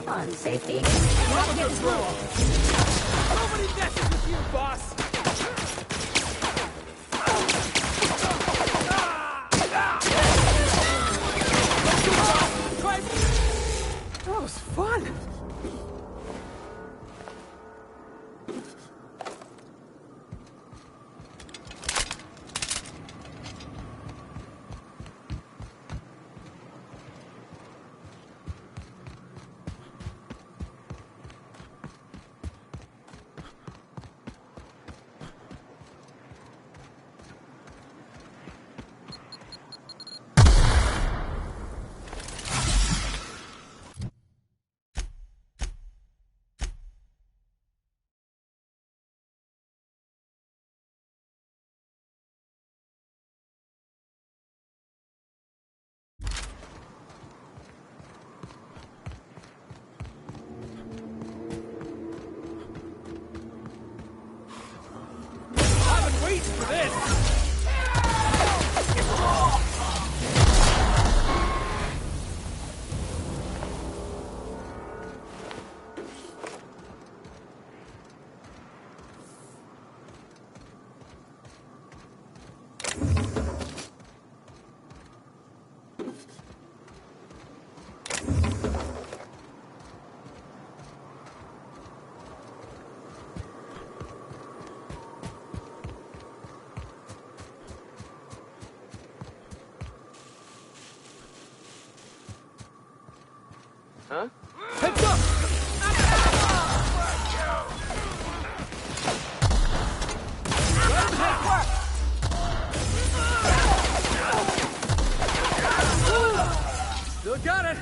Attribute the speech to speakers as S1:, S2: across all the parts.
S1: On safety.
S2: Nobody messes with you, boss! That was fun! Wait for this!
S3: Huh?
S2: Heads up! Still got it!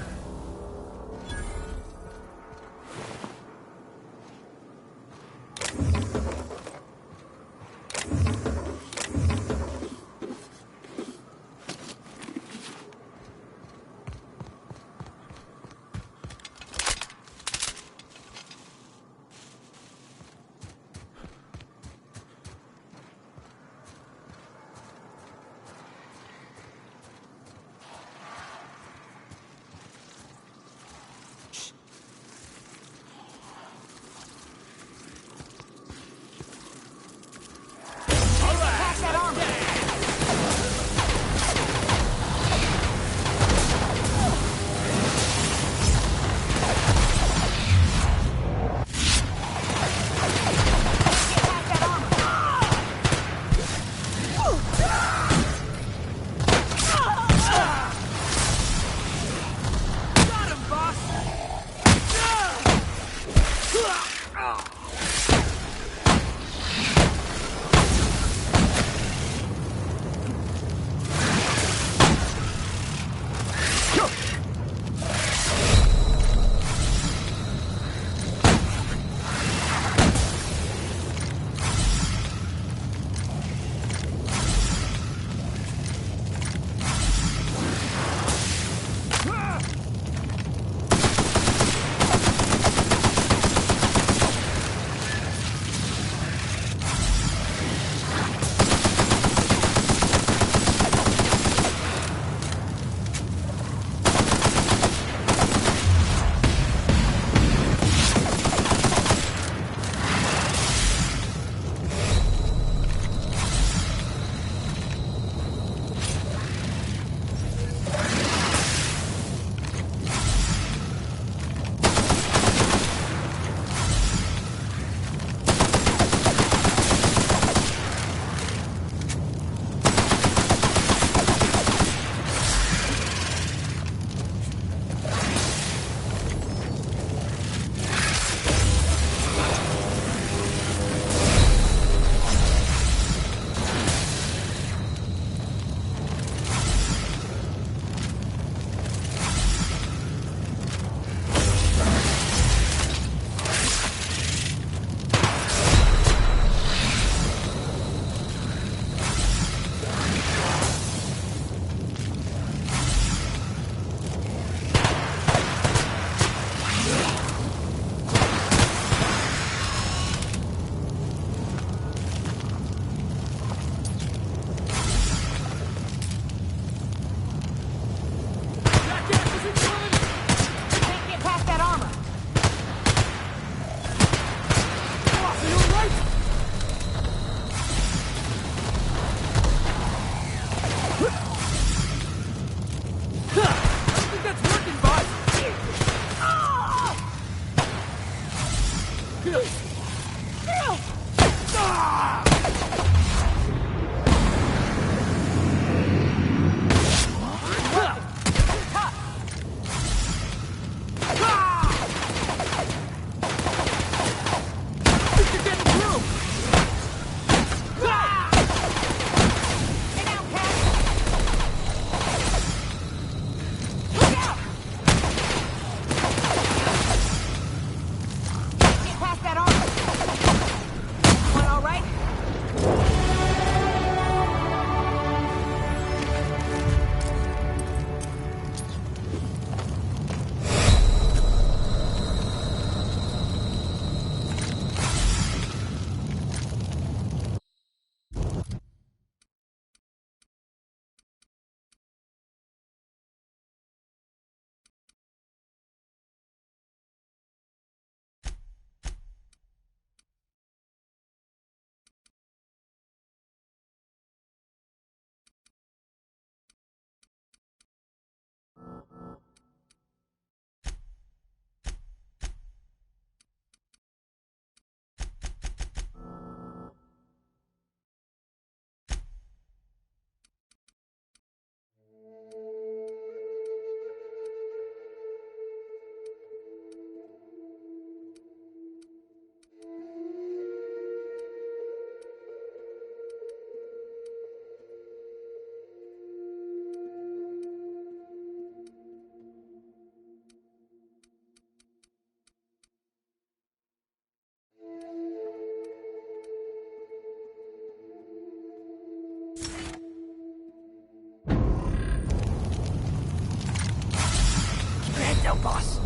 S2: Boss.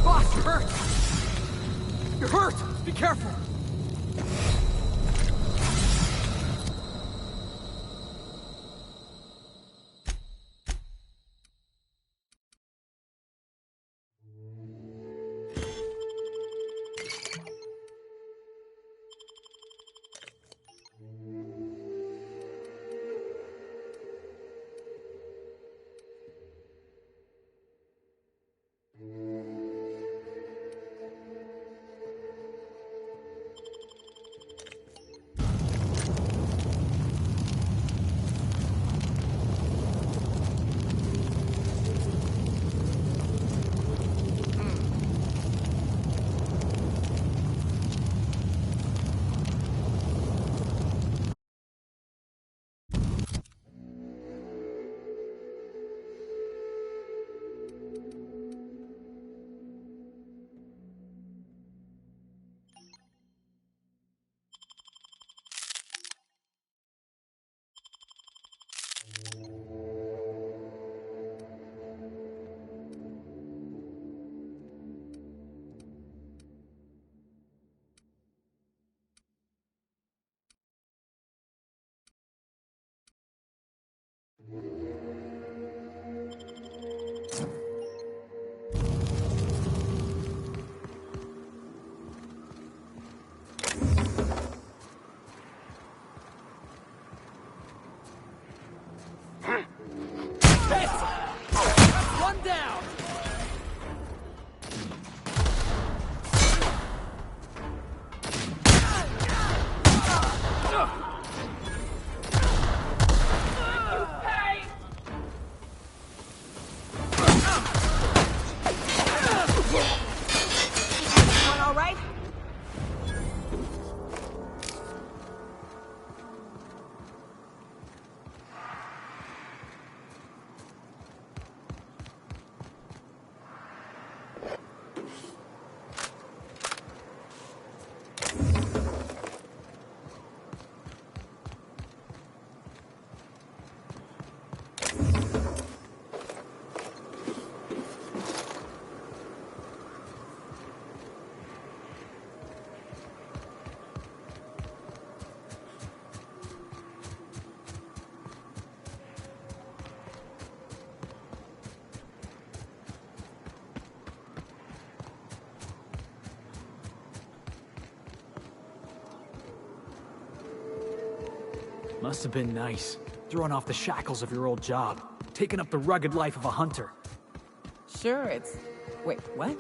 S2: Boss, you're hurt! You're hurt! Be careful!
S1: Must have been nice,
S2: throwing off the shackles of your old job, taking up the rugged life of a hunter.
S1: Sure, it's... Wait, what?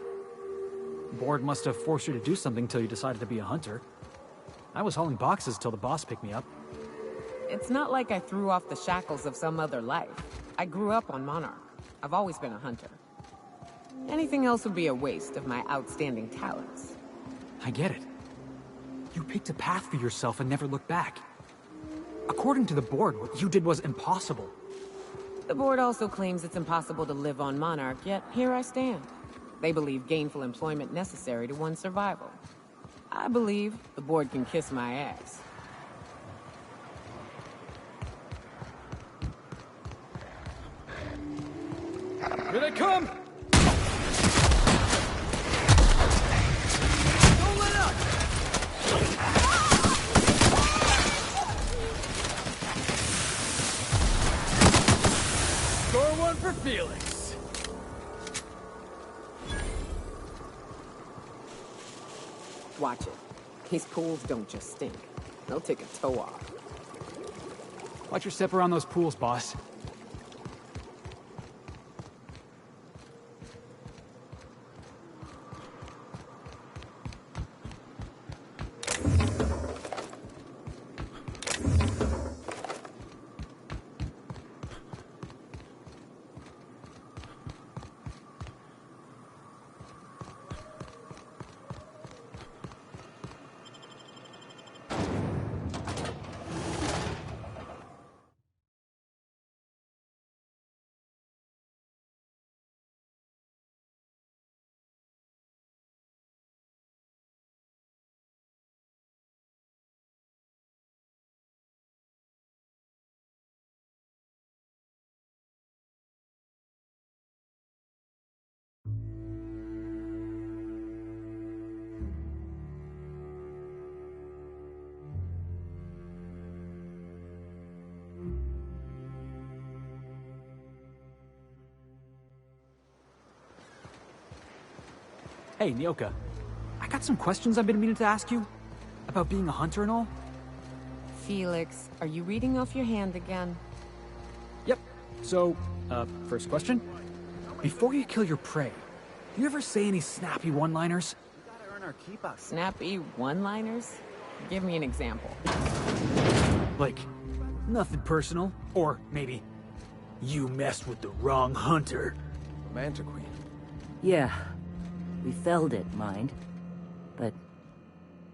S2: Board must have forced you to do something till you decided to be a hunter. I was hauling boxes till the boss picked me up.
S1: It's not like I threw off the shackles of some other life. I grew up on Monarch. I've always been a hunter. Anything else would be a waste of my outstanding talents.
S2: I get it. You picked a path for yourself and never looked back. According to the board, what you did was impossible.
S1: The board also claims it's impossible to live on Monarch, yet here I stand. They believe gainful employment necessary to one's survival. I believe the board can kiss my ass.
S2: Here they come! Don't let up! Score one for Felix.
S1: Watch it. These pools don't just stink. They'll take a toe off.
S2: Watch your step around those pools, boss. Hey, Nyoka. I got some questions I've been meaning to ask you. About being a hunter and all.
S1: Felix, are you reading off your hand again?
S2: Yep. So, first question. Before you kill your prey, do you ever say any snappy one-liners?
S1: Snappy one-liners? Give me an example.
S2: Like, nothing personal. Or maybe, you messed with the wrong hunter.
S3: Mantiqueen.
S4: Yeah. We felled it, mind. But...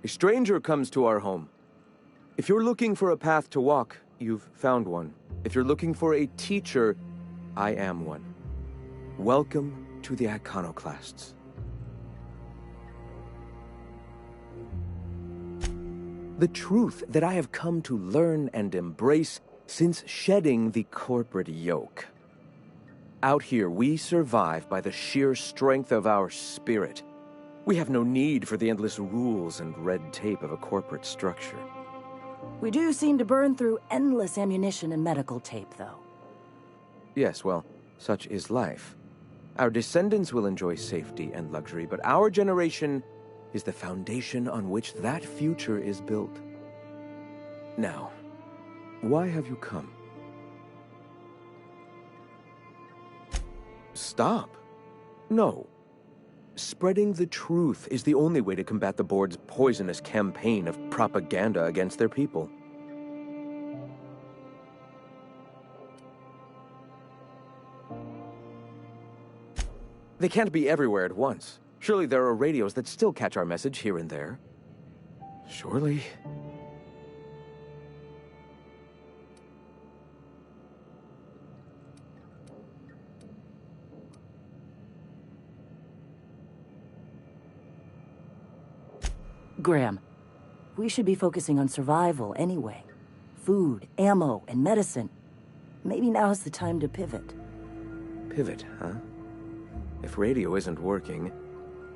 S3: A stranger comes to our home. If you're looking for a path to walk, you've found one. If you're looking for a teacher, I am one. Welcome to the Iconoclasts. The truth that I have come to learn and embrace since shedding the corporate yoke. Out here, we survive by the sheer strength of our spirit. We have no need for the endless rules and red tape of a corporate structure.
S4: we do seem to burn through endless ammunition and medical tape, though.
S3: Yes, well, such is life. Our descendants will enjoy safety and luxury, but our generation is the foundation on which that future is built. Now, why have you come? Stop. No. Spreading the truth is the only way to combat the board's poisonous campaign of propaganda against their people. They can't be everywhere at once. Surely there are radios that still catch our message here and there. Surely.
S4: Graham, we should be focusing on survival anyway. Food, ammo, and medicine. Maybe now's the time to pivot.
S3: Pivot, huh? If radio isn't working,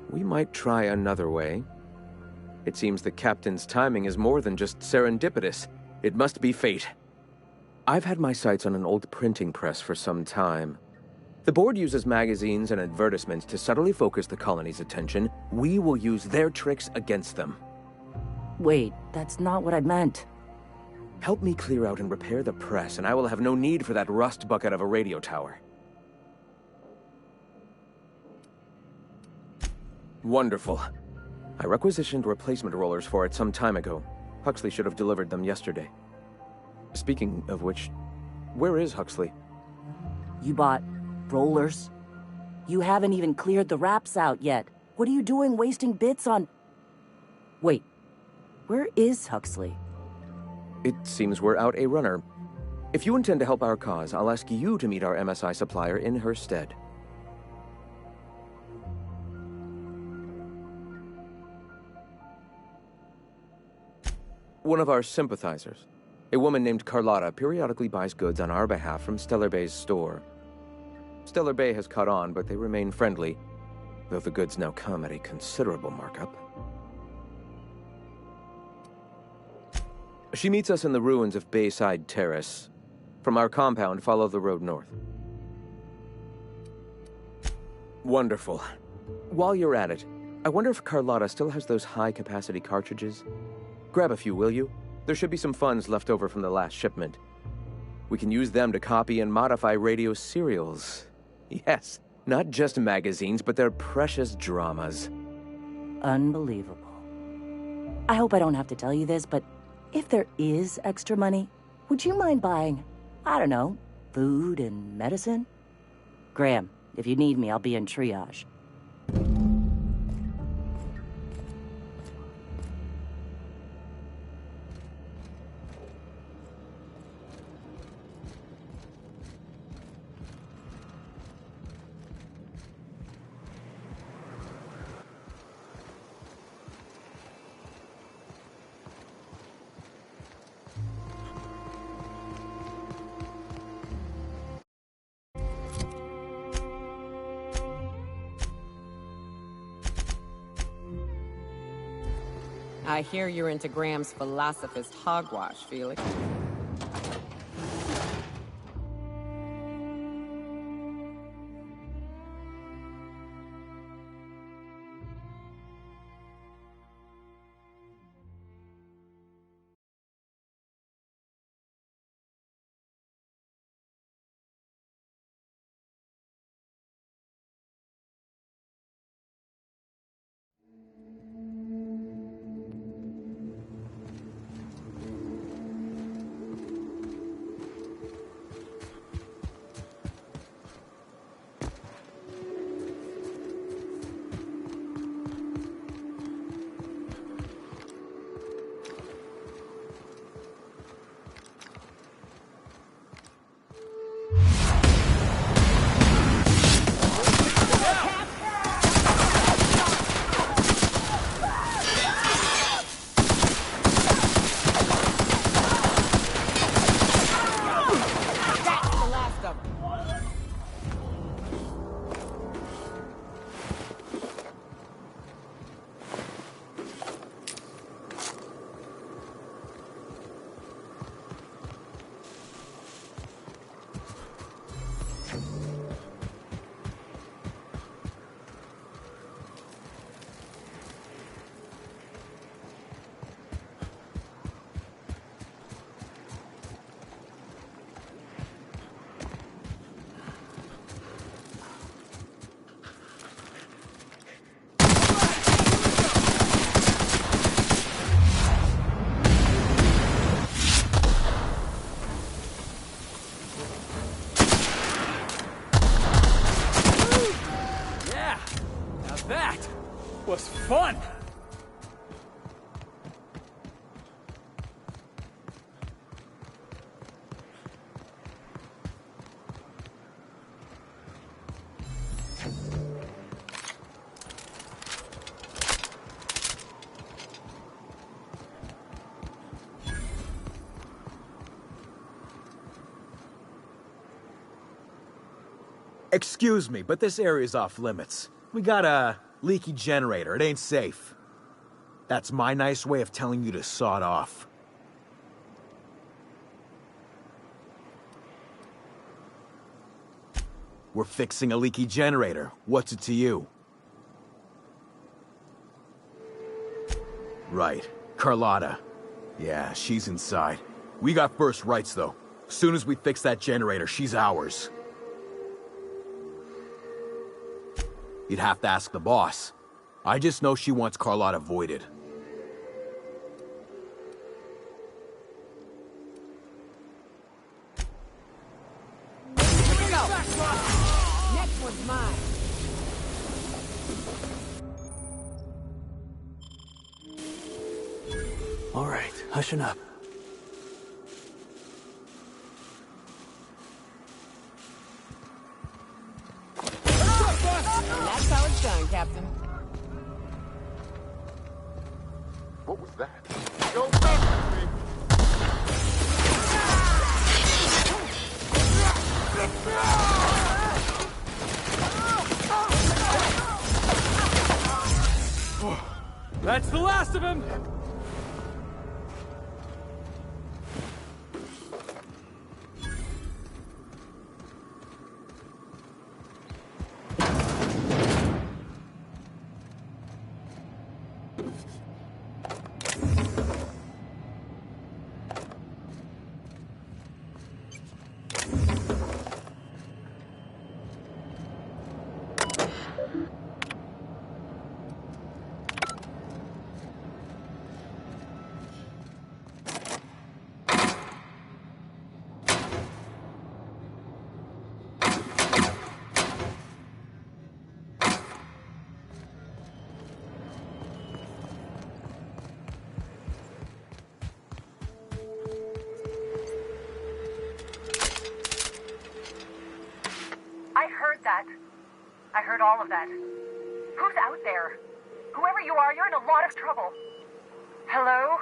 S3: we might try another way. It seems the captain's timing is more than just serendipitous. It must be fate. I've had my sights on an old printing press for some time. The board uses magazines and advertisements to subtly focus the colony's attention. We will use their tricks against them.
S4: Wait, that's not what I meant.
S3: Help me clear out and repair the press, and I will have no need for that rust bucket of a radio tower. Wonderful. I requisitioned replacement rollers for it some time ago. Huxley should have delivered them yesterday. Speaking of which, where is Huxley?
S4: You bought rollers? You haven't even cleared the wraps out yet. What are you doing wasting bits on... Wait, where is Huxley?
S3: It seems we're out a runner. If you intend to help our cause, I'll ask you to meet our MSI supplier in her stead. One of our sympathizers, a woman named Carlotta, periodically buys goods on our behalf from Stellar Bay's store. Stellar Bay has caught on, but they remain friendly, though the goods now come at a considerable markup. She meets us in the ruins of Bayside Terrace. From our compound, follow the road north. Wonderful. While you're at it, I wonder if Carlotta still has those high-capacity cartridges? Grab a few, will you? There should be some funds left over from the last shipment. We can use them to copy and modify radio serials. Yes, not just magazines, but their precious dramas.
S4: Unbelievable. I hope I don't have to tell you this, but if there is extra money, would you mind buying, I don't know, food and medicine? Graham, if you need me, I'll be in triage.
S1: I hear you're into Graham's philosophist hogwash, Felix.
S2: Was fun!
S5: Excuse me, but this area's off limits. We got a leaky generator. It ain't safe. That's my nice way of telling you to sod off. We're fixing a leaky generator. What's it to you? Right. Carlotta. Yeah, she's inside. We got first rights, though. Soon as we fix that generator, she's ours. You'd have to ask the boss. I just know she wants Carlotta voided.
S1: Here we go! Next one's mine.
S2: All right, hushing up.
S1: That's how it's done, Captain.
S6: What was that? Go back with me!
S2: That's the last of him!
S7: I heard all of that. Who's out there? Whoever you are, you're in a lot of trouble. Hello?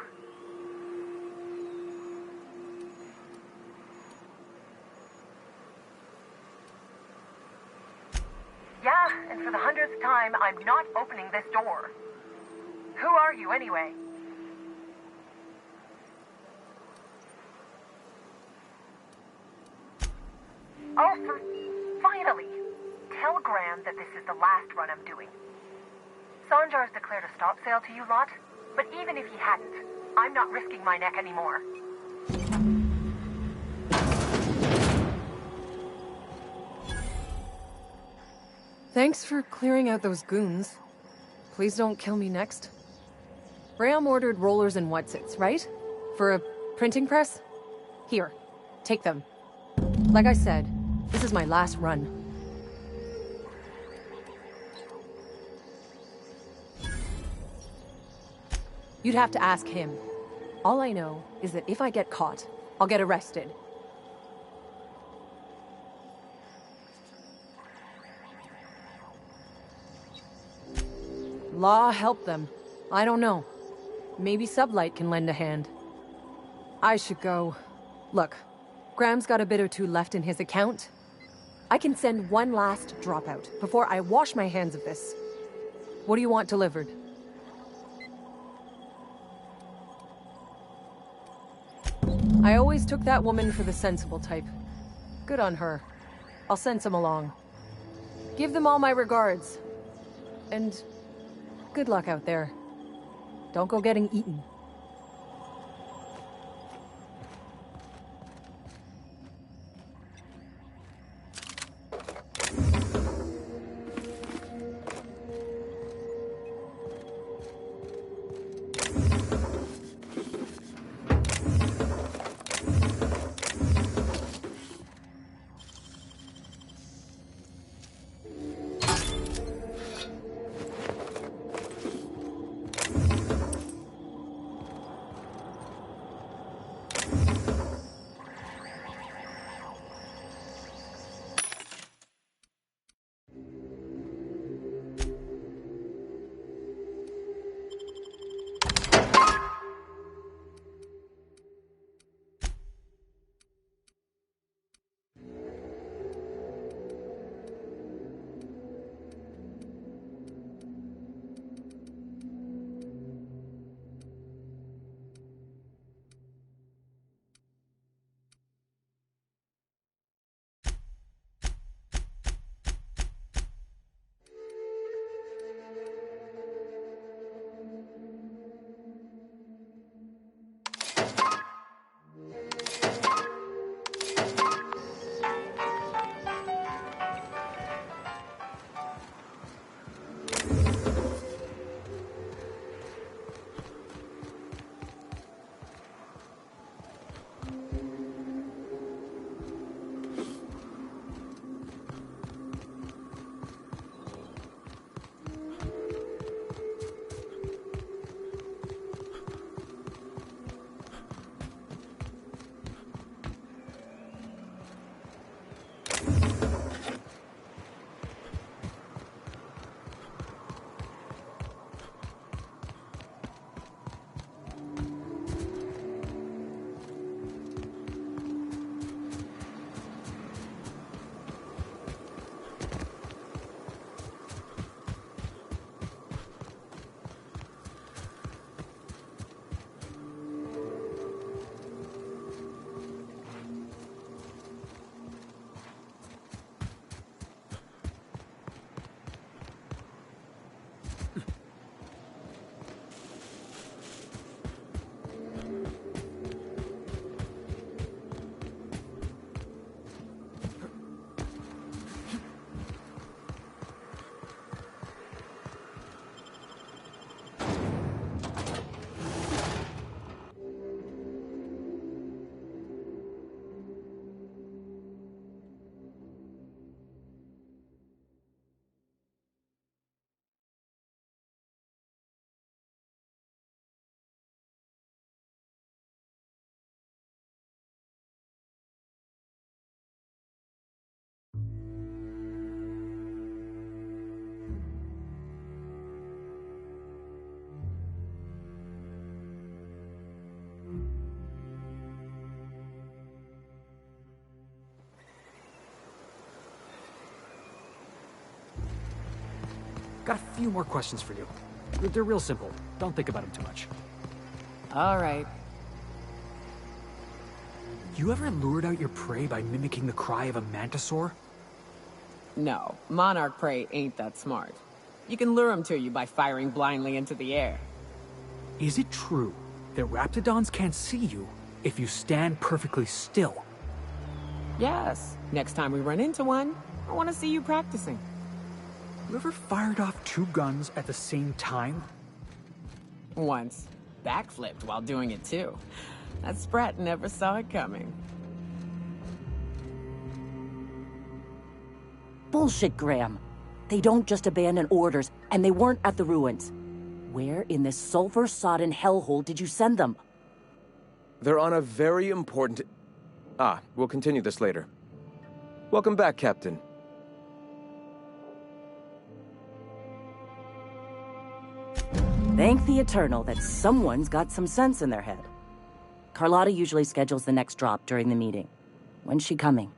S7: Yeah, and for the 100th time, I'm not opening this door. Who are you, anyway? Oh, finally! Tell Graham that this is the last run I'm doing. Sanjar's declared a stop sale to you lot, but even if he hadn't, I'm not risking my neck anymore.
S8: Thanks for clearing out those goons. Please don't kill me next. Graham ordered rollers and whatsits, right? For a printing press? Here, take them. Like I said, this is my last run. You'd have to ask him. All I know is that if I get caught, I'll get arrested. Law help them. I don't know. Maybe Sublight can lend a hand. I should go. Look, Graham's got a bit or two left in his account. I can send one last dropout before I wash my hands of this. What do you want delivered? I always took that woman for the sensible type. Good on her. I'll send some along. Give them all my regards. And good luck out there. Don't go getting eaten.
S2: got a few more questions for you. They're real simple. Don't think about them too much.
S1: All right.
S2: You ever lured out your prey by mimicking the cry of a mantisaur?
S1: No, monarch prey ain't that smart. You can lure them to you by firing blindly into the air.
S2: Is it true that raptidons can't see you if you stand perfectly still?
S1: Yes. Next time we run into one, I want to see you practicing.
S2: You ever fired off 2 guns at the same time?
S1: Once. Backflipped while doing it too. That Sprat never saw it coming.
S4: Bullshit, Graham. They don't just abandon orders, and they weren't at the ruins. Where in this sulfur-sodden hellhole did you send them?
S3: They're on a very important... we'll continue this later. Welcome back, Captain.
S4: Thank the Eternal that someone's got some sense in their head. Carlotta usually schedules the next drop during the meeting. When's she coming?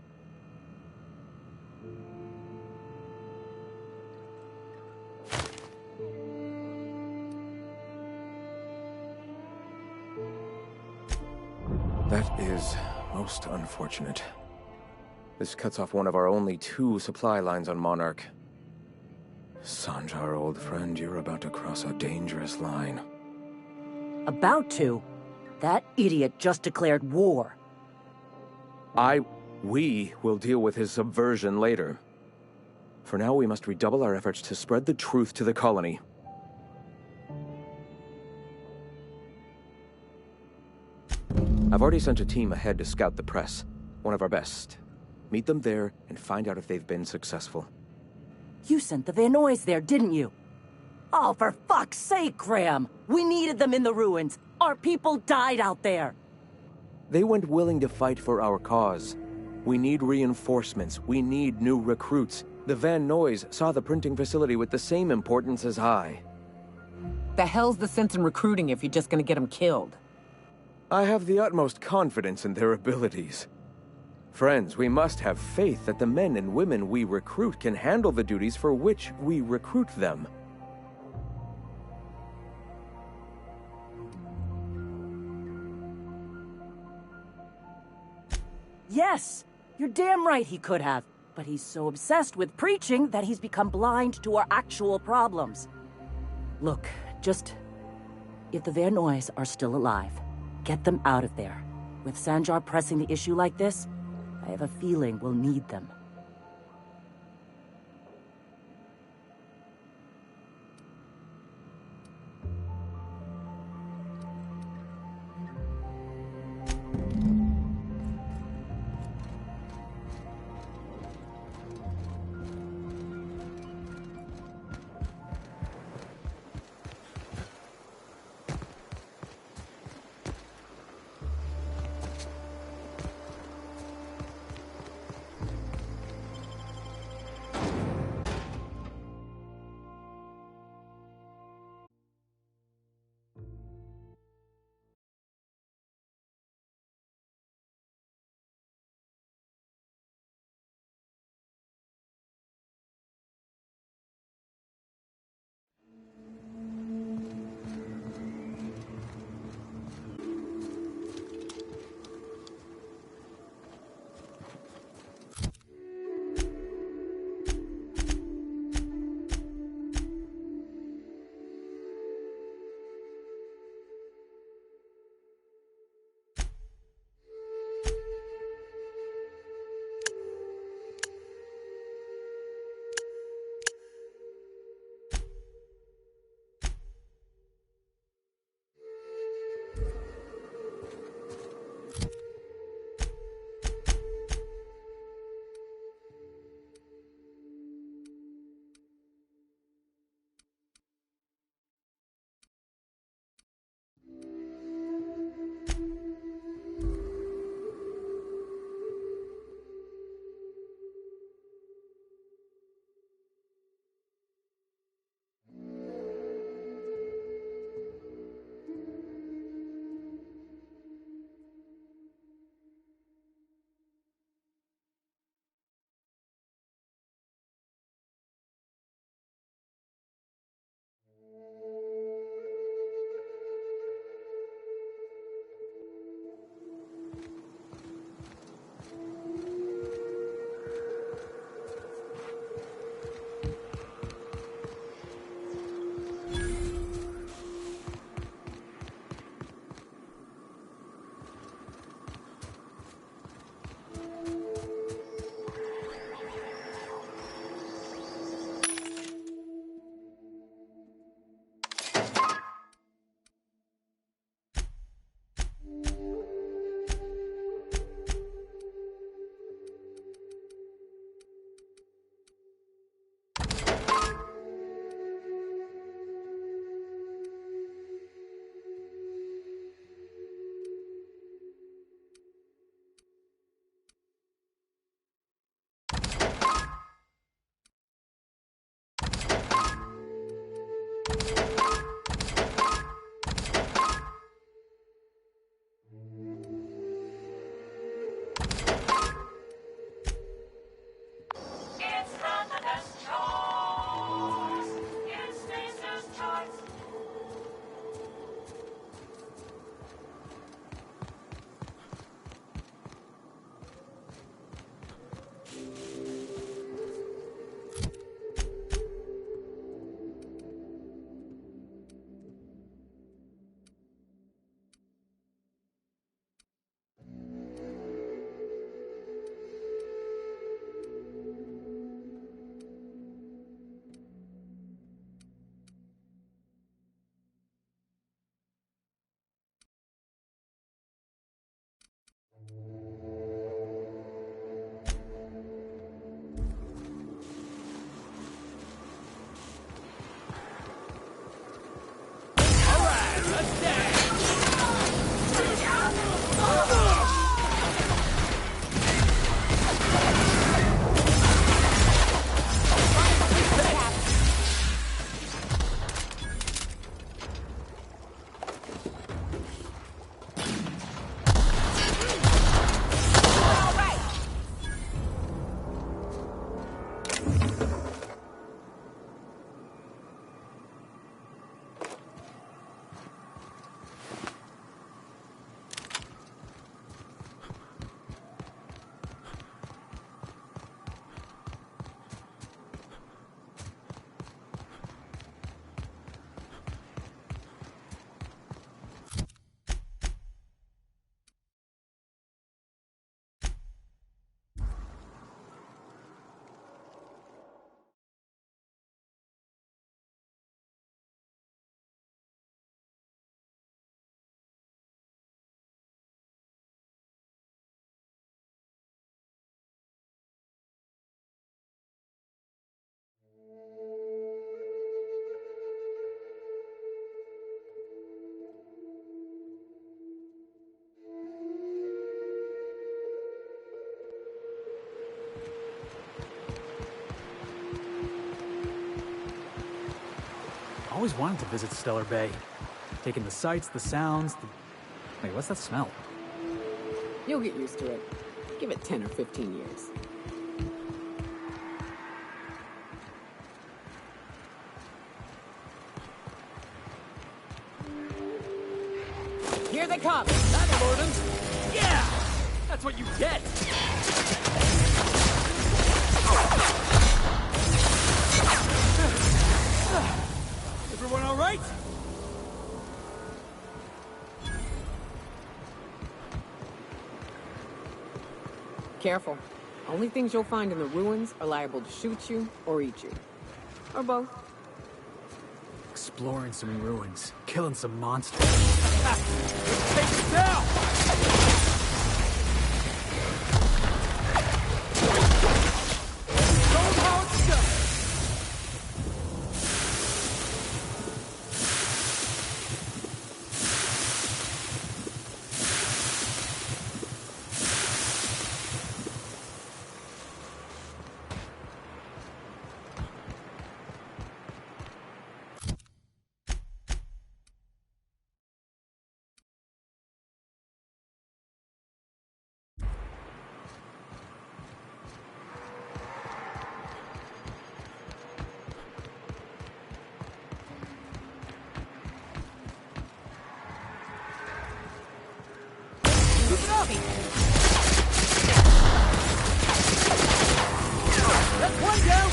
S3: That is most unfortunate. This cuts off one of our only 2 supply lines on Monarch. Sanjar, old friend, you're about to cross a dangerous line.
S4: About to? That idiot just declared war.
S3: We will deal with his subversion later. For now, we must redouble our efforts to spread the truth to the colony. I've already sent a team ahead to scout the press. One of our best. Meet them there and find out if they've been successful.
S4: You sent the Van Nuys there, didn't you? Oh, for fuck's sake, Graham! We needed them in the ruins! Our people died out there!
S3: They went willing to fight for our cause. We need reinforcements. We need new recruits. The Van Nuys saw the printing facility with the same importance as I.
S1: The hell's the sense in recruiting if you're just gonna get them killed?
S3: I have the utmost confidence in their abilities. Friends, we must have faith that the men and women we recruit can handle the duties for which we recruit them.
S4: Yes! You're damn right he could have. But he's so obsessed with preaching that he's become blind to our actual problems. Look, if the Van Nuys are still alive, get them out of there. With Sanjar pressing the issue like this, I have a feeling we'll need them.
S2: always wanted to visit Stellar Bay. Taking the sights, the sounds, Wait, what's that smell?
S1: You'll get used to it. Give it 10 or 15 years. Here they come!
S2: That'll load 'em. Yeah! That's what you get! Everyone all right?
S1: Careful. Only things you'll find in the ruins are liable to shoot you or eat you. Or both.
S2: Exploring some ruins, killing some monsters. Let's take it down! Show 'em how it's done! That's one down!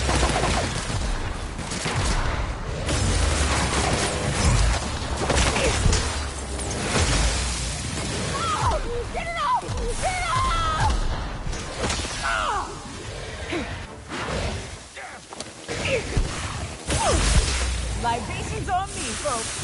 S1: Get it off! Get it off! Libations on me, folks.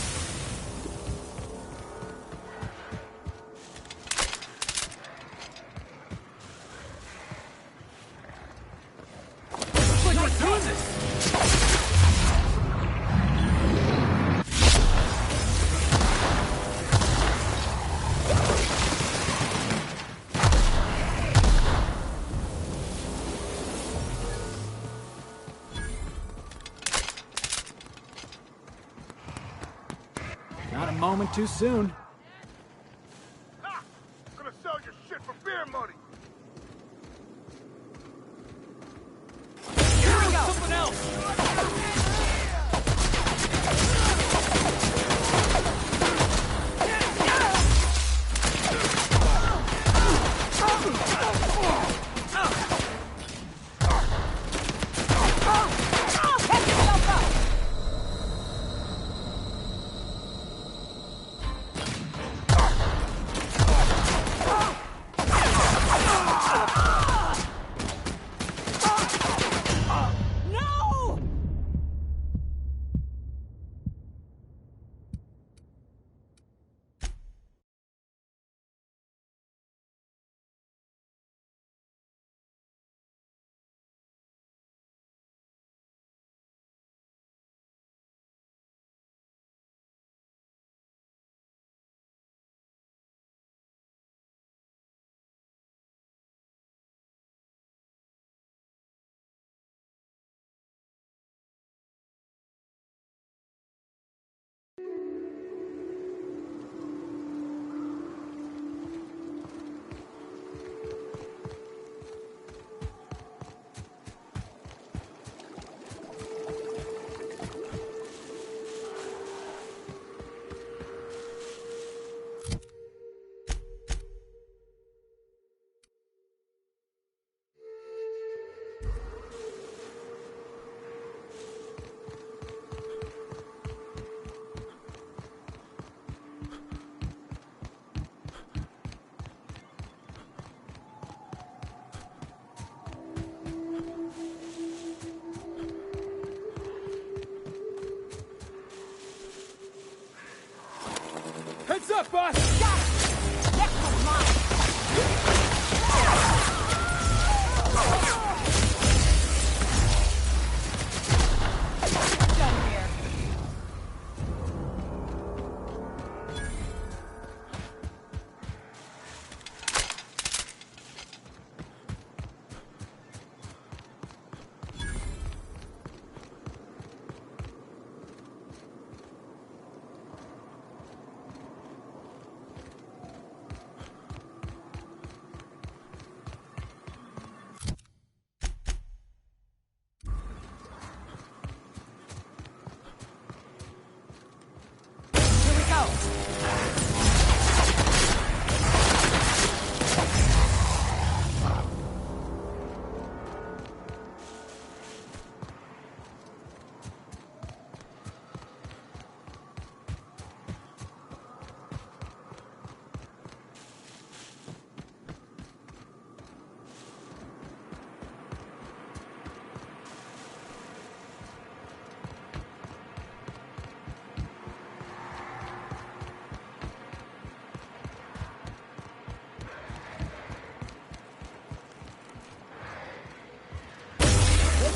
S2: Not a moment too soon.
S6: Ha! Gonna sell your shit for beer money.
S2: Here we go! Something else! Heads up, boss!
S1: Got it! Next one's mine! Done here.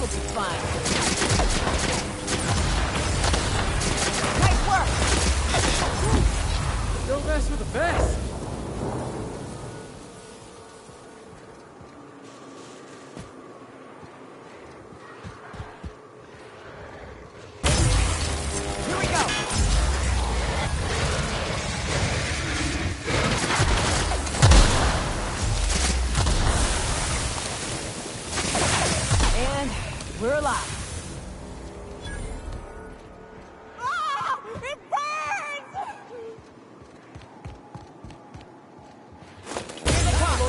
S1: This will be fun. Nice work!
S2: Still best with the best.
S1: Here we go! And we're alive. Ah! It burns! Here they come!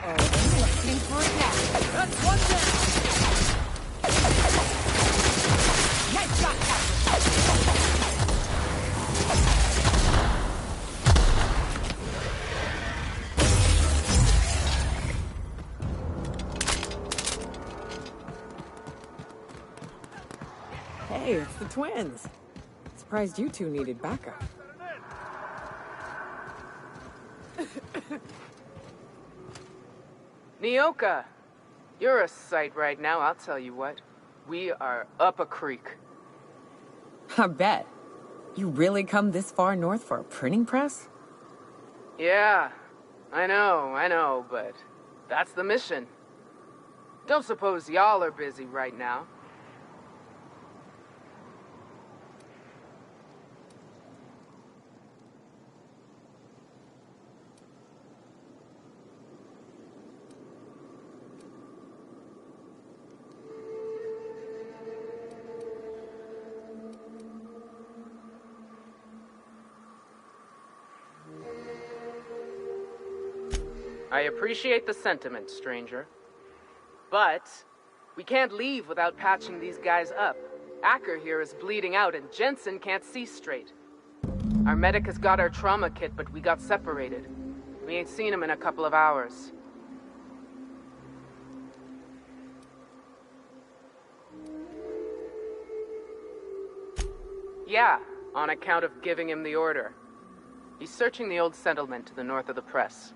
S1: Looking for it now.
S2: That's one down.
S1: Nice shot, Captain. Hey, it's the twins. Surprised you two needed backup.
S9: Nyoka, you're a sight right now, I'll tell you what. We are up a creek.
S1: I bet. You really come this far north for a printing press?
S9: Yeah, I know, but that's the mission. Don't suppose y'all are busy right now. I appreciate the sentiment, stranger. But we can't leave without patching these guys up. Acker here is bleeding out and Jensen can't see straight. Our medic has got our trauma kit, but we got separated. We ain't seen him in a couple of hours. Yeah, on account of giving him the order. He's searching the old settlement to the north of the press.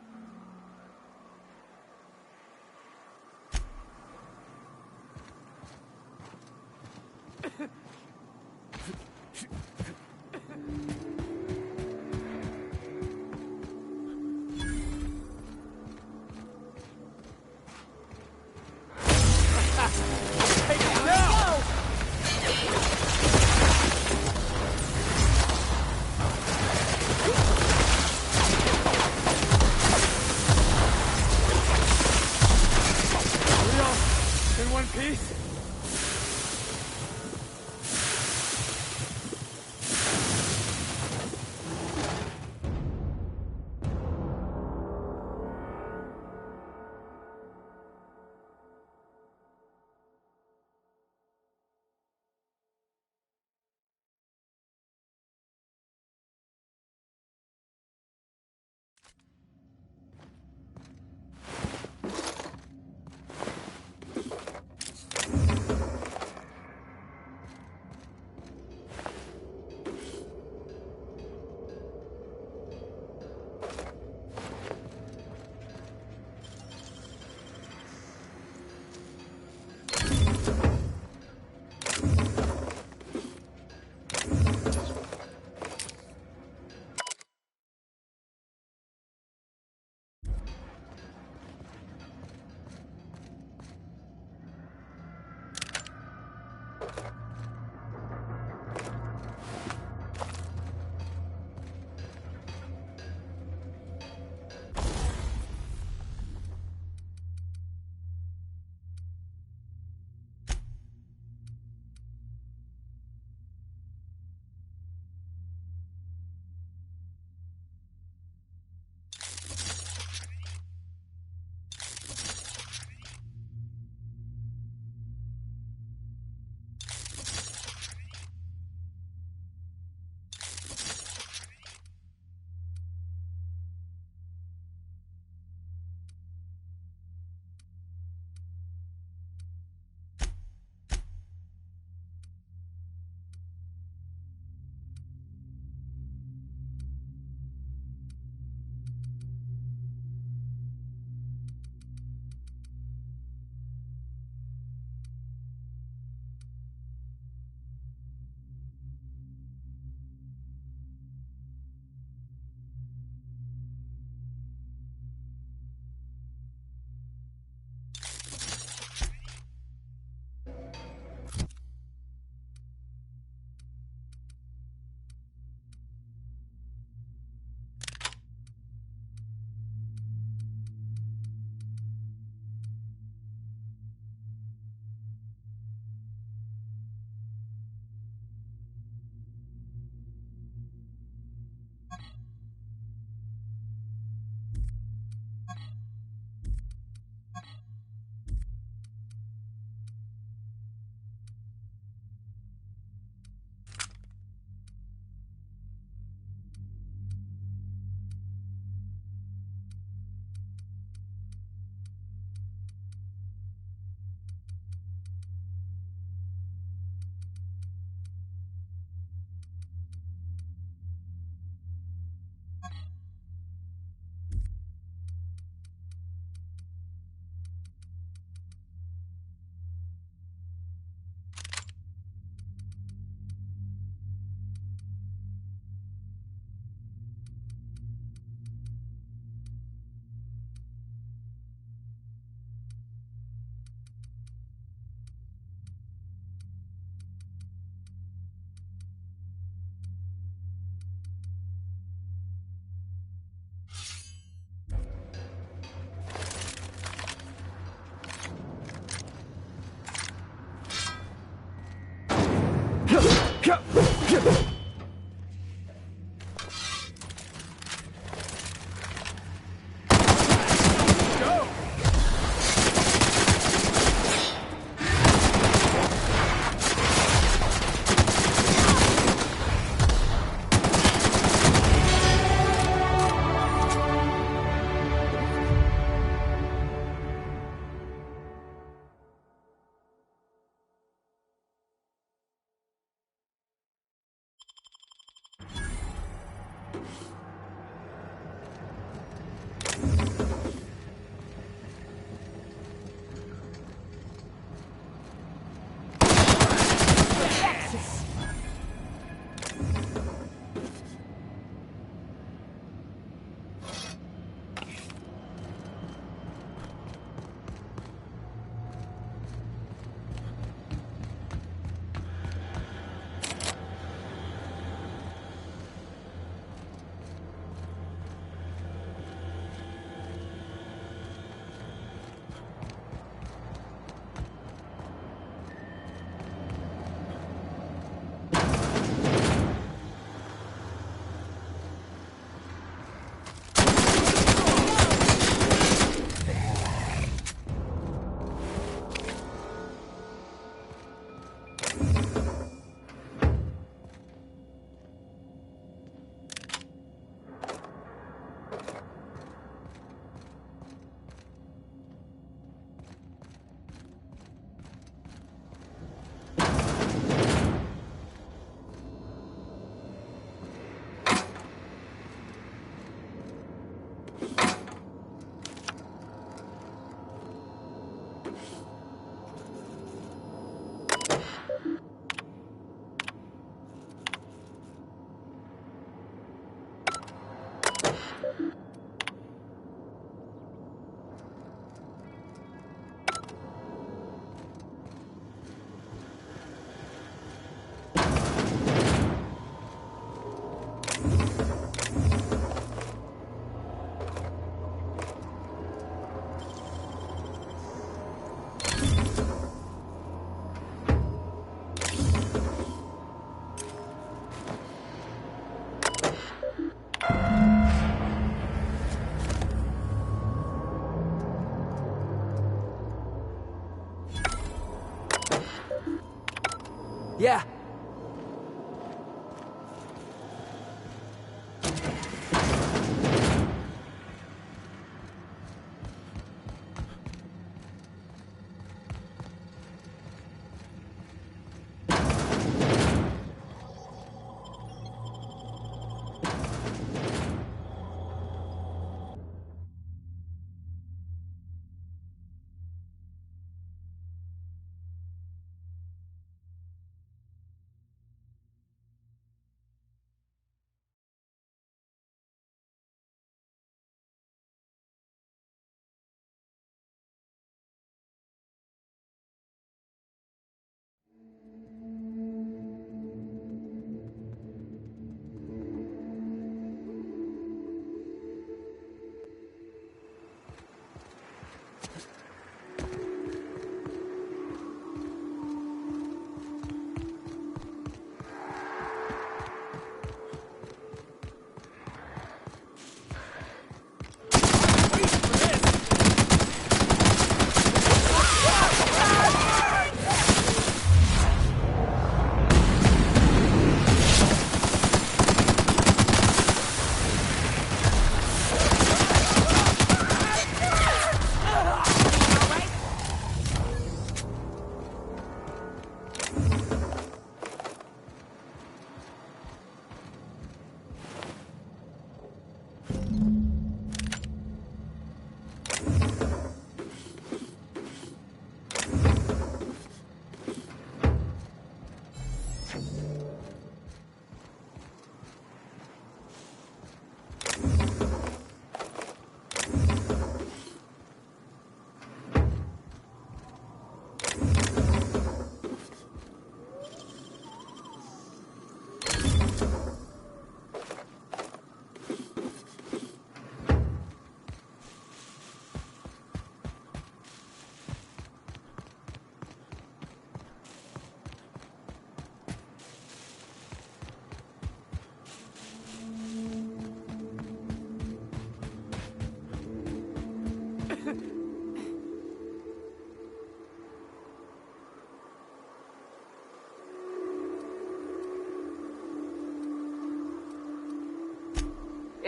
S2: Yeah.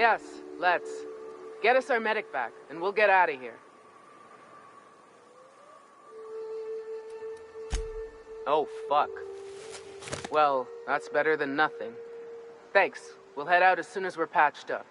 S9: Yes, let's. Get us our medic back, and we'll get out of here. Oh, fuck. Well, that's better than nothing. Thanks. We'll head out as soon as we're patched up.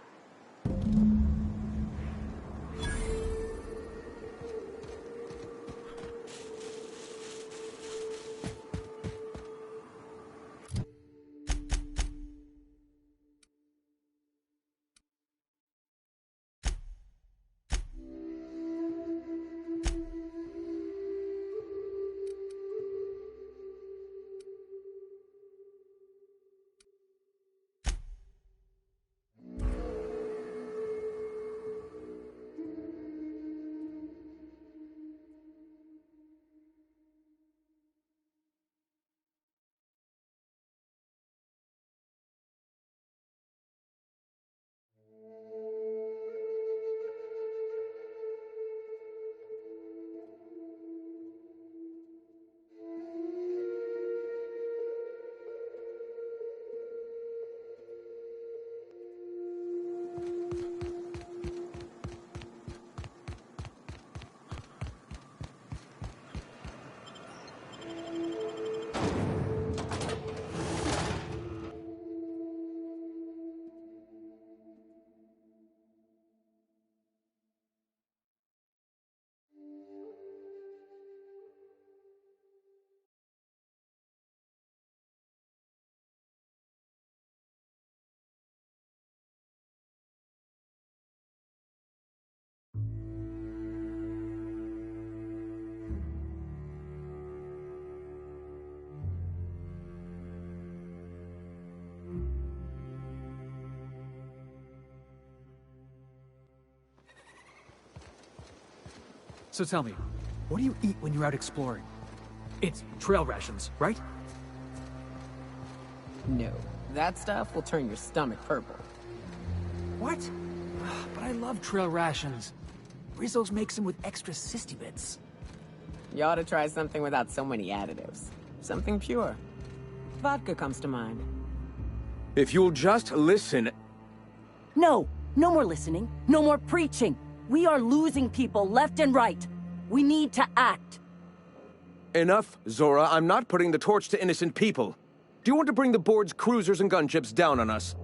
S2: So tell me, what do you eat when you're out exploring? It's trail rations, right?
S1: No, that stuff will turn your stomach purple.
S2: What? But I love trail rations. Rizzo's makes them with extra cysty bits.
S1: You ought to try something without so many additives. Something pure. Vodka comes to mind.
S3: If you'll just listen...
S4: No, no more listening. No more preaching. We are losing people left and right. We need to act.
S3: Enough, Zora. I'm not putting the torch to innocent people. Do you want to bring the board's cruisers and gunships down on us?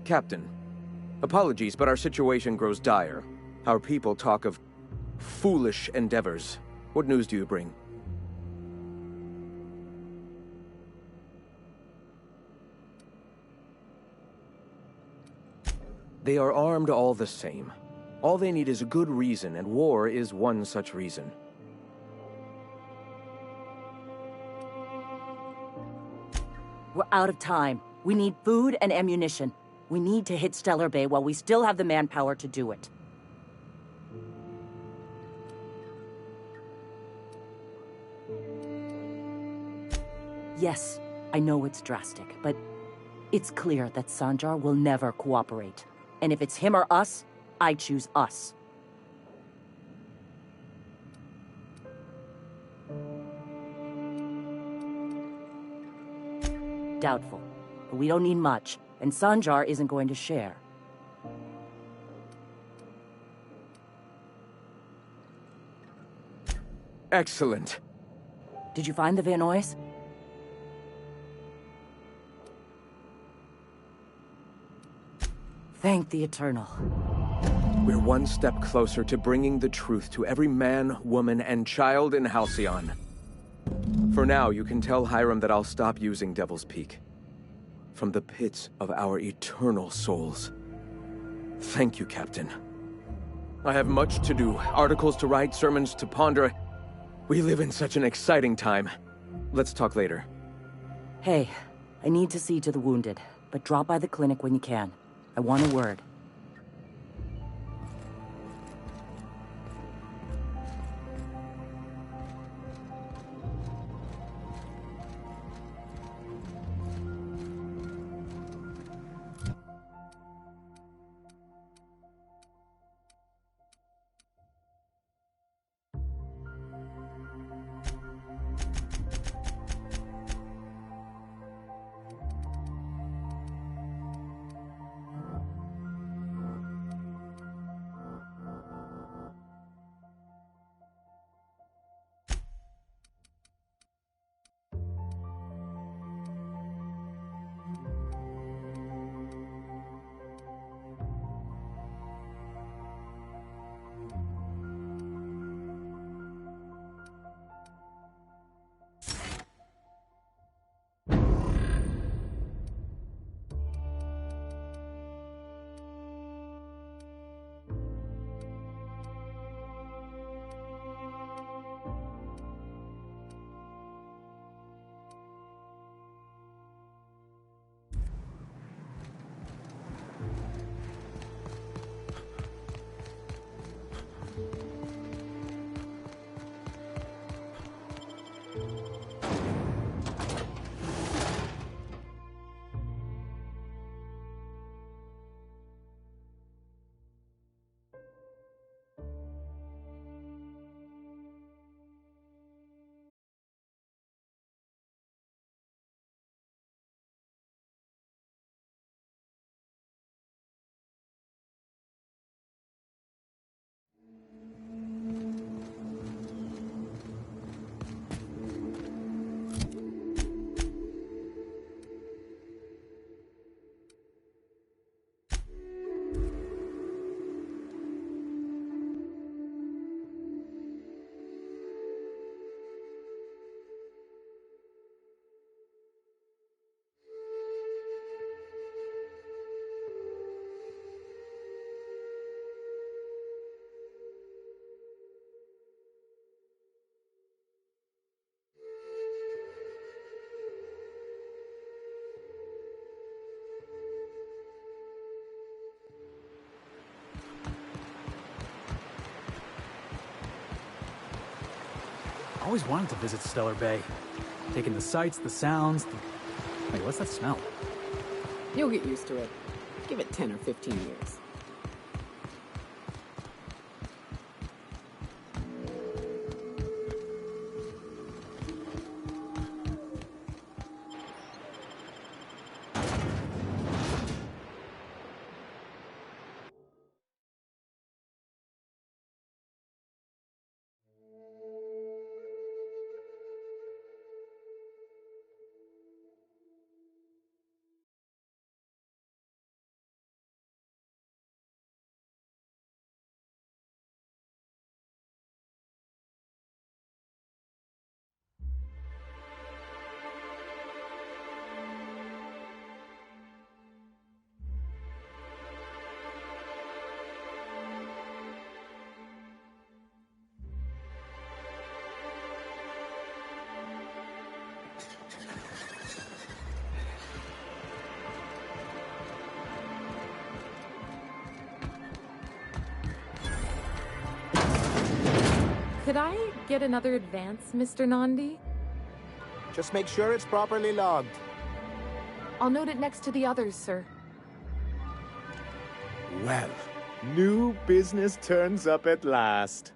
S3: Captain, apologies, but our situation grows dire. Our people talk of foolish endeavors. What news do you bring? They are armed all the same. All they need is a good reason, and war is one such reason.
S4: We're out of time. We need food and ammunition. We need to hit Stellar Bay while we still have the manpower to do it. Yes, I know it's drastic, but it's clear that Sanjar will never cooperate. And if it's him or us, I choose us. Doubtful. But we don't need much, and Sanjar isn't going to share.
S3: Excellent.
S4: Did you find the Vanois? Thank the Eternal.
S3: We're one step closer to bringing the truth to every man, woman, and child in Halcyon. For now, you can tell Hiram that I'll stop using Devil's Peak. From the pits of our eternal souls. Thank you, Captain. I have much to do, articles to write, sermons to ponder. We live in such an exciting time. Let's talk later.
S4: Hey, I need to see to the wounded, but drop by the clinic when you can. I want a word.
S2: Always wanted to visit Stellar Bay. Taking the sights, the sounds, Wait, what's that smell?
S1: You'll get used to it. Give it 10 or 15 years.
S10: Could I get another advance, Mr. Nandi?
S11: Just make sure it's properly logged.
S10: I'll note it next to the others, sir.
S11: Well, new business turns up at last.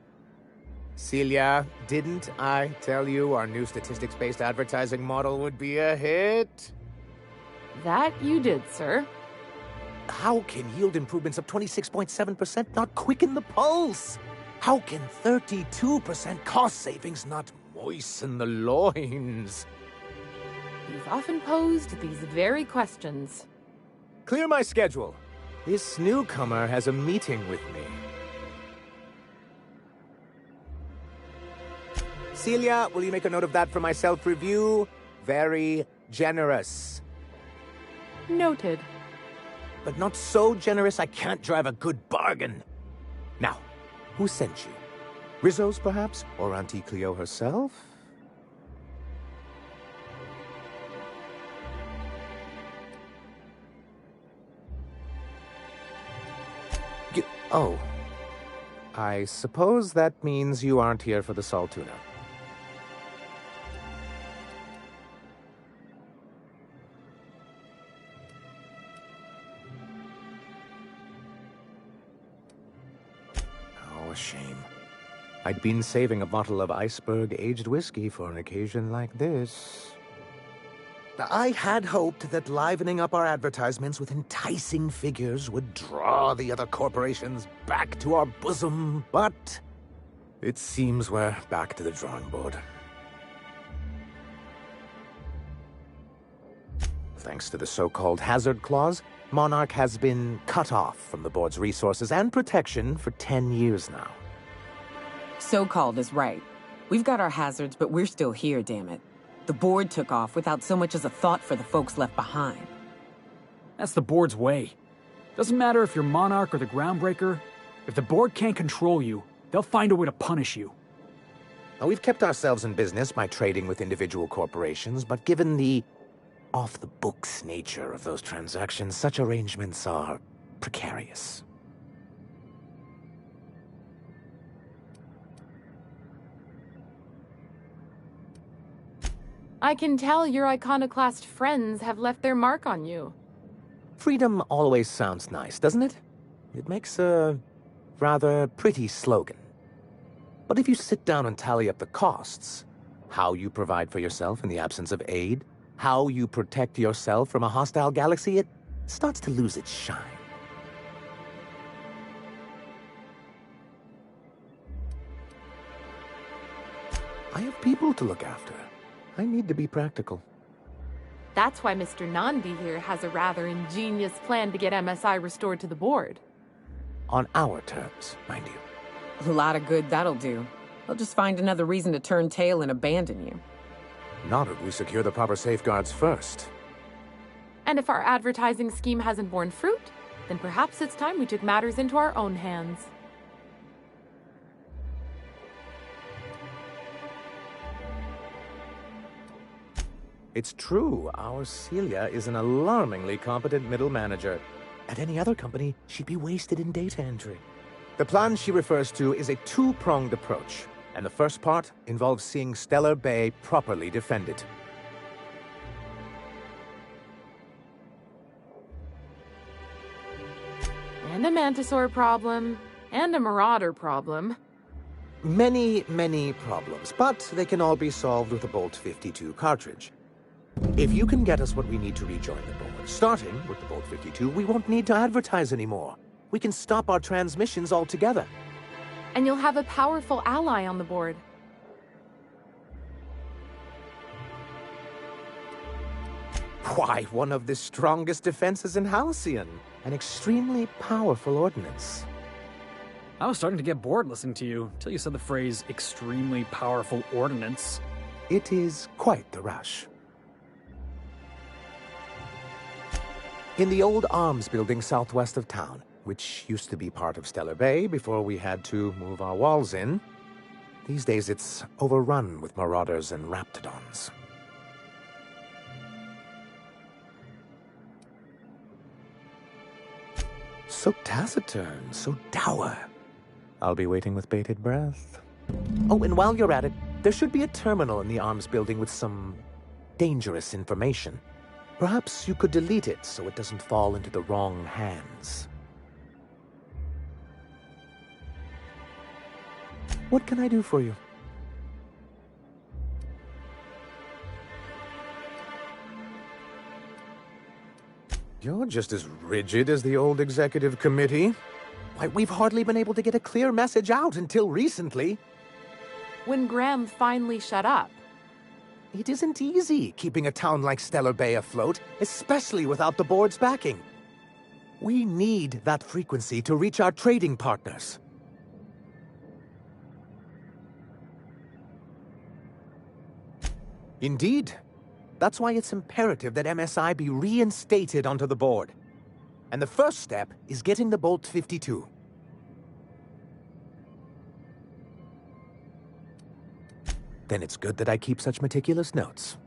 S11: Celia, didn't I tell you our new statistics-based advertising model would be a hit?
S10: That you did, sir.
S11: How can yield improvements of 26.7% not quicken the pulse? How can 32% cost savings not moisten the loins?
S10: You've often posed these very questions.
S11: Clear my schedule. This newcomer has a meeting with me. Celia, will you make a note of that for my self-review? Very generous.
S10: Noted.
S11: But not so generous I can't drive a good bargain. Now, who sent you? Rizzo's, perhaps? Or Auntie Cleo herself? Oh. I suppose that means you aren't here for the Saltuna. Oh, a shame. I'd been saving a bottle of iceberg-aged whiskey for an occasion like this. I had hoped that livening up our advertisements with enticing figures would draw the other corporations back to our bosom, but it seems we're back to the drawing board. Thanks to the so-called hazard clause, Monarch has been cut off from the board's resources and protection for 10 years now.
S1: So-called is right. We've got our hazards, but we're still here, damn it. The board took off without so much as a thought for the folks left behind.
S2: That's the board's way. Doesn't matter if you're Monarch or the Groundbreaker. If the board can't control you, they'll find a way to punish you.
S11: Now, we've kept ourselves in business by trading with individual corporations, but given the off-the-books nature of those transactions, such arrangements are precarious.
S10: I can tell your iconoclast friends have left their mark on you.
S11: Freedom always sounds nice, doesn't it? It makes a rather pretty slogan. But if you sit down and tally up the costs, how you provide for yourself in the absence of aid, how you protect yourself from a hostile galaxy, it starts to lose its shine. I have people to look after. I need to be practical.
S10: That's why Mr. Nandi here has a rather ingenious plan to get MSI restored to the board.
S11: On our terms, mind you.
S1: A lot of good that'll do. They'll just find another reason to turn tail and abandon you.
S11: Not if we secure the proper safeguards first.
S10: And if our advertising scheme hasn't borne fruit, then perhaps it's time we took matters into our own hands.
S11: It's true, our Celia is an alarmingly competent middle manager. At any other company, she'd be wasted in data entry. The plan she refers to is a two-pronged approach. And the first part involves seeing Stellar Bay properly defended.
S10: And a Mantisaur problem, and a Marauder problem.
S11: Many, many problems, but they can all be solved with a Bolt 52 cartridge. If you can get us what we need to rejoin the board, starting with the Bolt 52, we won't need to advertise anymore. We can stop our transmissions altogether.
S10: And you'll have a powerful ally on the board.
S11: Why, one of the strongest defenses in Halcyon. An extremely powerful ordnance.
S2: I was starting to get bored listening to you, till you said the phrase, extremely powerful ordnance.
S11: It is quite the rush. In the old arms building southwest of town, which used to be part of Stellar Bay before we had to move our walls in, these days it's overrun with marauders and raptidons. So taciturn, so dour. I'll be waiting with bated breath. Oh, and while you're at it, there should be a terminal in the arms building with some dangerous information. Perhaps you could delete it so it doesn't fall into the wrong hands. What can I do for you? You're just as rigid as the old executive committee. Why, we've hardly been able to get a clear message out until recently.
S10: When Graham finally shut up.
S11: It isn't easy keeping a town like Stellar Bay afloat, especially without the board's backing. We need that frequency to reach our trading partners. Indeed. That's why it's imperative that MSI be reinstated onto the board. And the first step is getting the Bolt 52. Then it's good that I keep such meticulous notes.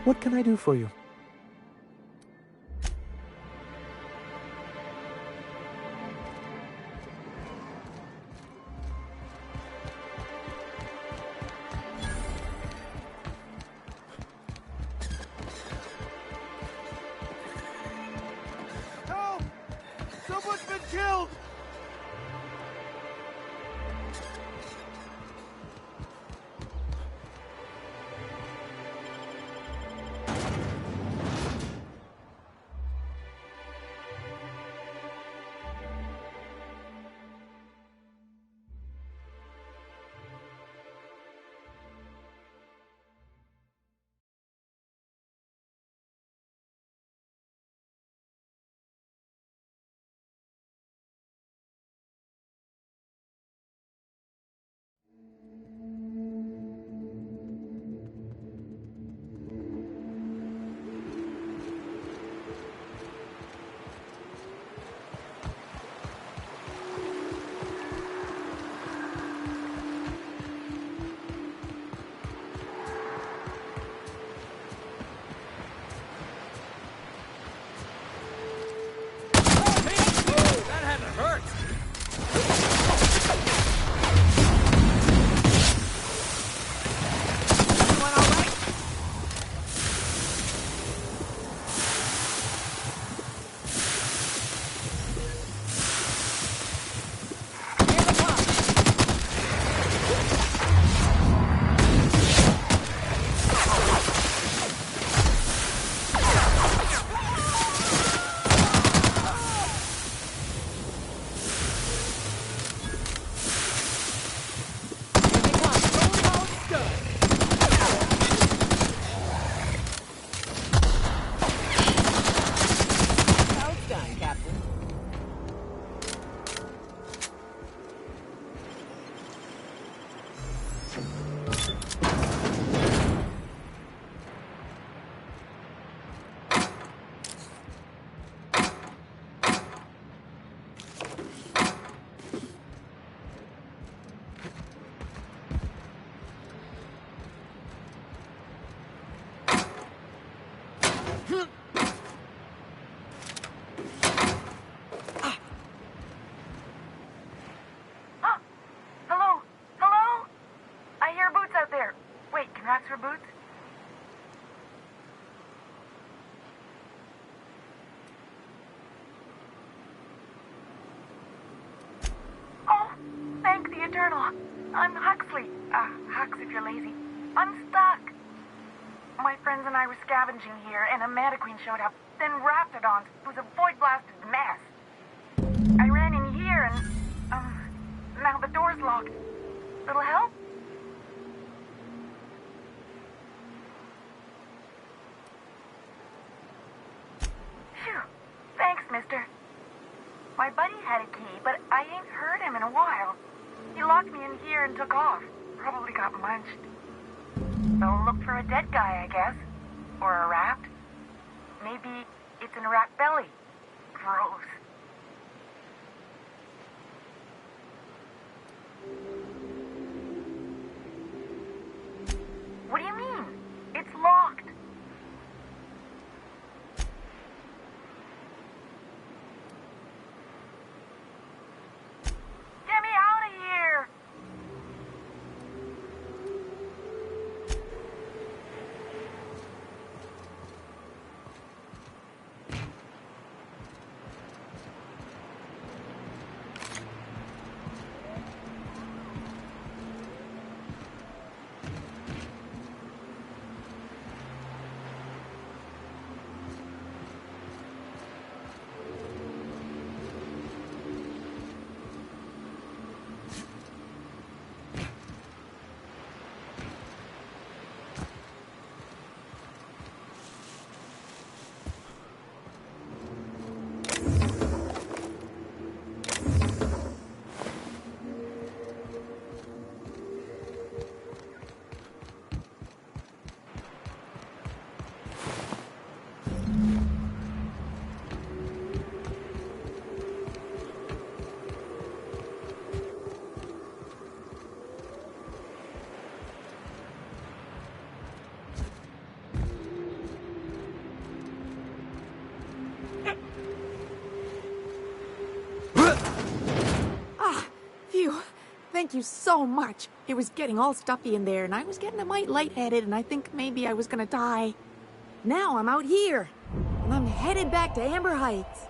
S11: What can I do for you?
S7: Journal. I'm Huxley. Hux if you're lazy. I'm stuck. My friends and I were scavenging here, and a Mantiqueen showed up. Then Raptidons. It was a void-blasted mess. I ran in here, and, now the door's locked. Little help? Phew. Thanks, mister. My buddy had a key, but I ain't heard him in a while. He locked me in here and took off. Probably got munched. So look for a dead guy, I guess. Or a rat. Maybe it's in a rat belly. Gross. What do you mean? It's locked. Get me out of here!
S12: Thank you so much. It was getting all stuffy in there, and I was getting a mite lightheaded, and I think maybe I was gonna die. Now I'm out here, and I'm headed back to Amber Heights.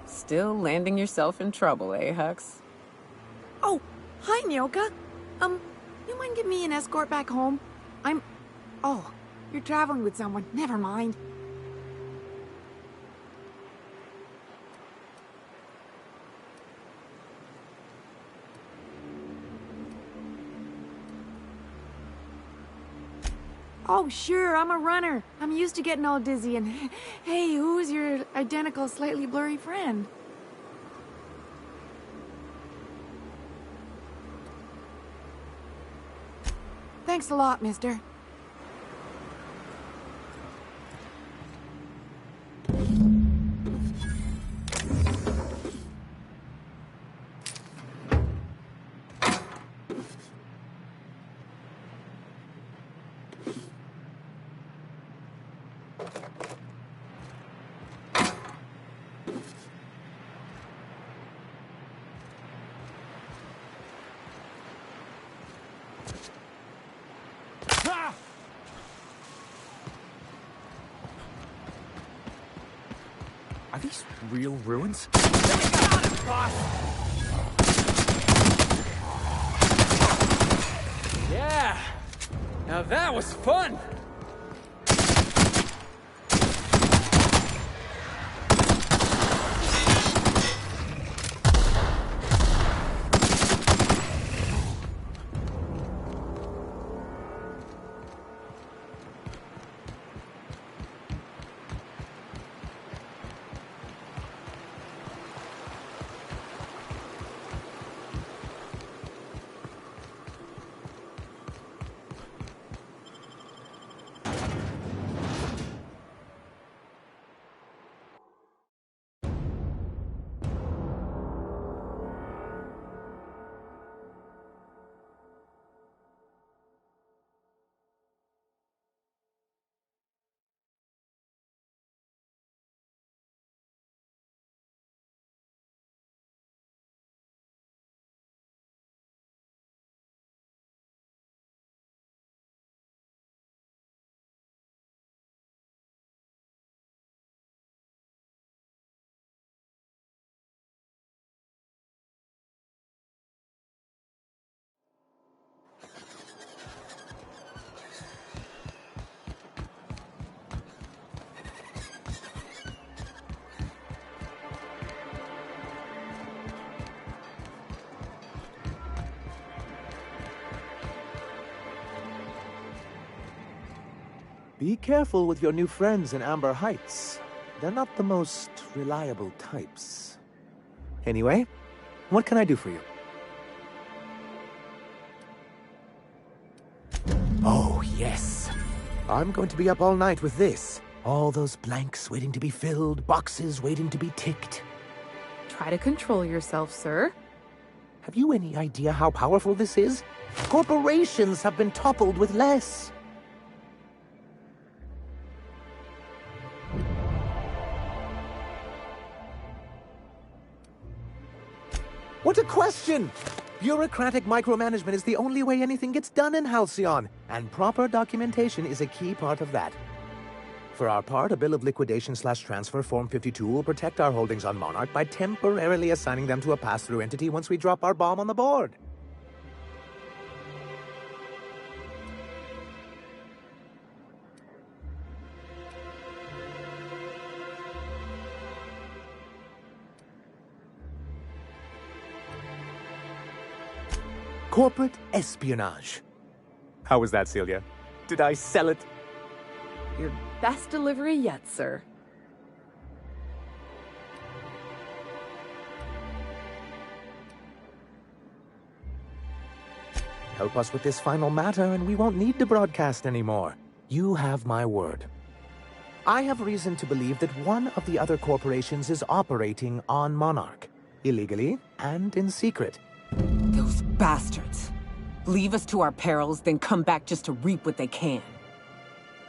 S1: Still landing yourself in trouble, eh, Hux?
S12: Oh, hi, Nyoka. You mind giving me an escort back home? Oh, you're traveling with someone. Never mind. Oh, sure, I'm a runner. I'm used to getting all dizzy and... Hey, who's your identical, slightly blurry friend? Thanks a lot, mister.
S2: Are these real ruins? Yeah! Now that was fun!
S11: Be careful with your new friends in Amber Heights. They're not the most reliable types. Anyway, what can I do for you? Oh, yes. I'm going to be up all night with this. All those blanks waiting to be filled, boxes waiting to be ticked.
S10: Try to control yourself, sir.
S11: Have you any idea how powerful this is? Corporations have been toppled with less. What a question! Bureaucratic micromanagement is the only way anything gets done in Halcyon, and proper documentation is a key part of that. For our part, a bill of liquidation/transfer Form 52 will protect our holdings on Monarch by temporarily assigning them to a pass-through entity once we drop our bomb on the board. Corporate espionage. How was that, Celia? Did I sell it?
S10: Your best delivery yet, sir.
S11: Help us with this final matter and we won't need to broadcast anymore. You have my word. I have reason to believe that one of the other corporations is operating on Monarch. Illegally and in secret.
S1: Those bastards. Leave us to our perils, then come back just to reap what they can.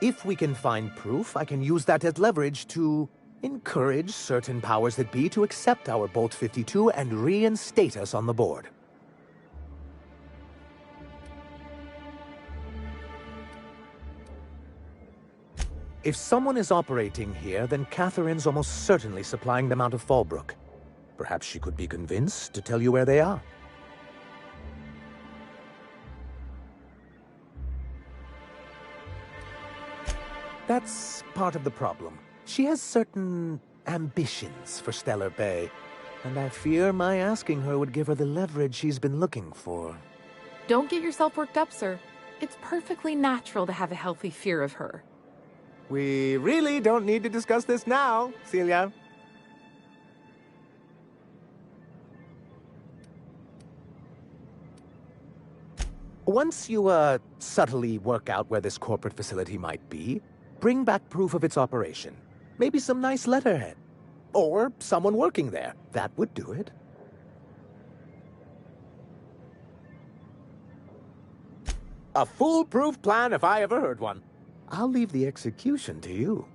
S11: If we can find proof, I can use that as leverage to encourage certain powers that be to accept our Bolt 52 and reinstate us on the board. If someone is operating here, then Catherine's almost certainly supplying them out of Fallbrook. Perhaps she could be convinced to tell you where they are. That's part of the problem. She has certain ambitions for Stellar Bay, and I fear my asking her would give her the leverage she's been looking for.
S10: Don't get yourself worked up, sir. It's perfectly natural to have a healthy fear of her.
S11: We really don't need to discuss this now, Celia. Once you, subtly work out where this corporate facility might be, bring back proof of its operation. Maybe some nice letterhead. Or someone working there. That would do it. A foolproof plan if I ever heard one. I'll leave the execution to you.